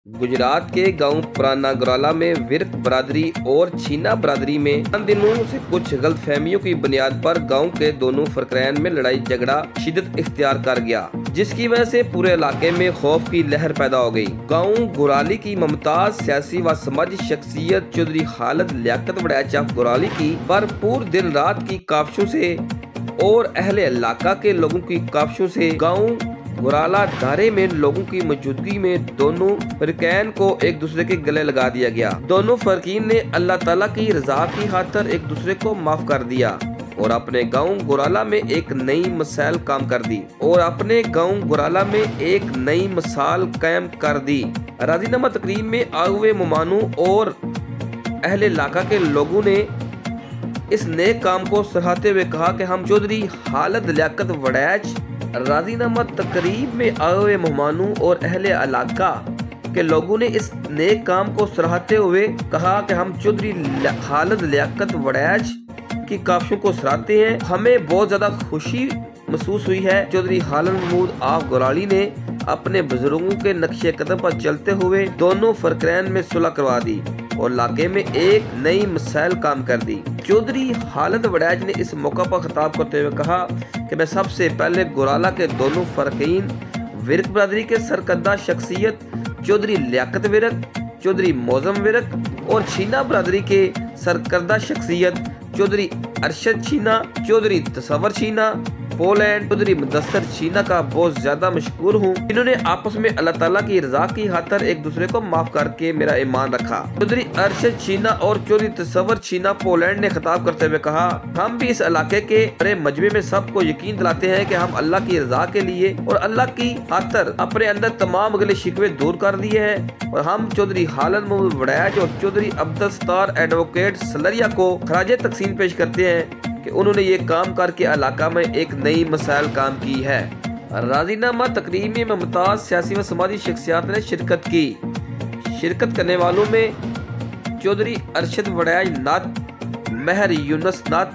गुजरात के गांव पुराना गौराला में विरक बरादरी और छीना बरादरी में चंद दिनों से कुछ गलतफहमियों की बुनियाद पर गांव के दोनों फरकैन में लड़ाई झगड़ा शिद्दत इख्तियार कर गया, जिसकी वजह से पूरे इलाके में खौफ की लहर पैदा हो गई। गांव गुराली की मुमताज सियासी व समाजी शख्सियत चौधरी खालिद लियाकत वड़ैच गुराली की भरपूर दिन रात की काविशों से और अहले इलाका के लोगों की काविशों से गाँव गुराला दारे में लोगों की मौजूदगी में दोनों फरकैन को एक दूसरे के गले लगा दिया गया। दोनों फरकीन ने अल्लाह ताला की रजा की खातिर एक दूसरे को माफ कर दिया और अपने गांव गुराला में एक नई मिसाल कायम कर दी। राजीनामा तकरीब में आए हुए मेहमानों और अहले इलाका के लोगों ने इस नेक काम को सराहते हुए कहा कि हम चौधरी खालिद लियाकत वड़ैच राजीनामा तकरीब में आए हुए मेहमानों और अहले इलाका के लोगों ने इस नेक काम को सराहते हुए कहा कि हम चौधरी खालिद लियाकत वड़ैच की काविशों को सराहते हैं। हमें बहुत ज्यादा खुशी महसूस हुई है। चौधरी खालिद महमूद आफ गुराली ने अपने बुजुर्गों के नक्शे कदम पर चलते हुए दोनों फरकैन में सुलह करवा दी और इलाके में एक नई मिसाल काम कर दी। चौधरी खालिद वड़ैच ने इस मौका पर खिताब करते हुए कहा कि मैं सबसे पहले गुराला के दोनों फरकीन विरक बरादरी के सरकर्दा शख्सियत चौधरी लियाकत विरक, चौधरी मौजम विरक और छीना बरादरी के सरकर्दा शख्सियत चौधरी अरशद छीना, चौधरी तसव्वुर छीना, पोलैंड चौधरी मुदस्सर छीना का बहुत ज्यादा मशकूर हूँ, इन्होंने आपस में अल्लाह ताला की रजा की खातिर एक दूसरे को माफ करके मेरा ईमान रखा। चौधरी अरशद छीना और चौधरी तसव्वुर छीना पोलैंड ने खिताब करते हुए कहा, हम भी इस इलाके के बड़े मजमे में सबको यकीन दिलाते हैं कि हम अल्लाह की रजा के लिए और अल्लाह की खातिर अपने अंदर तमाम गिले शिकवे दूर कर दिए हैं और हम चौधरी खालिद महमूद वड़ैच और चौधरी अब्दुल सत्तार एडवोकेट सलरिया को खराजे तकसीम पेश करते हैं कि उन्होंने ये काम करके इलाका में एक नई मिसाल काम की है। राजीनामा तकरीब में मुमताज सियासी व समाजी शख्सियत ने शिरकत करने वालों में चौधरी अरशद वड़ैच नत, महर यूनुस नत,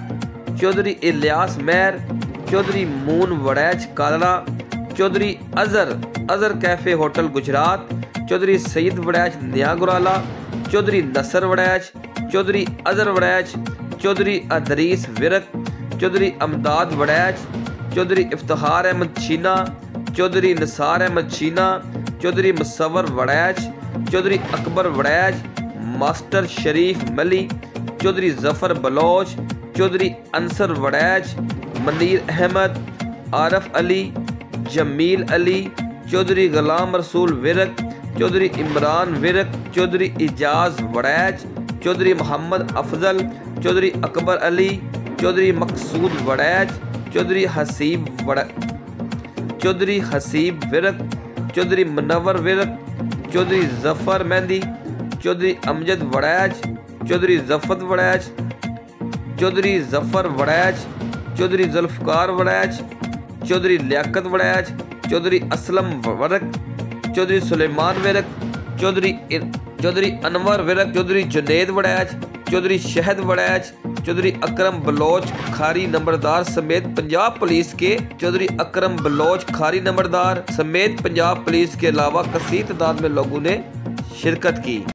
चौधरी इलियास महर, चौधरी मून वड़ैच कालरा, चौधरी अजहर कैफे होटल गुजरात, चौधरी सईद वड़ैच नया गुराला, चौधरी नसर वड़ैच, चौधरी अजहर वड़ैच, चौधरी अदरीस विरक, चौधरी अमदाद वड़ैच, चौधरी इफ्तिखार अहमद छीना, चौधरी निसार अहमद छीना, चौधरी मुसव्वर वड़ैच, चौधरी अकबर वड़ैच, मास्टर शरीफ मली, चौधरी जफर बलोच, चौधरी अंसर वड़ैच, मनीर अहमद, आरफ अली, जमील अली, चौधरी गुलाम रसूल विरक, चौधरी इमरान विरक, चौधरी इजाज वड़ैच, चौधरी मोहम्मद अफजल, चौधरी अकबर अली, चौधरी मकसूद वड़ैच, चौधरी हसीब विरक, चौधरी मुनव्वर विरक, चौधरी जफर मेहंदी, चौधरी अमजद वड़ैच, चौधरी जफर वड़ैच, चौधरी जफर वड़ैच, चौधरी जुल्फकार वड़ैच, चौधरी लियाकत वड़ैच, चौधरी असलम विरक, चौधरी सुलेमान विरक, चौधरी अनवर विरक, चौधरी जुनैद वड़ैच, चौधरी शहद वड़ैच, चौधरी अकरम बलोच खारी नंबरदार समेत पंजाब पुलिस के अलावा कसीर तादाद में लोगों ने शिरकत की।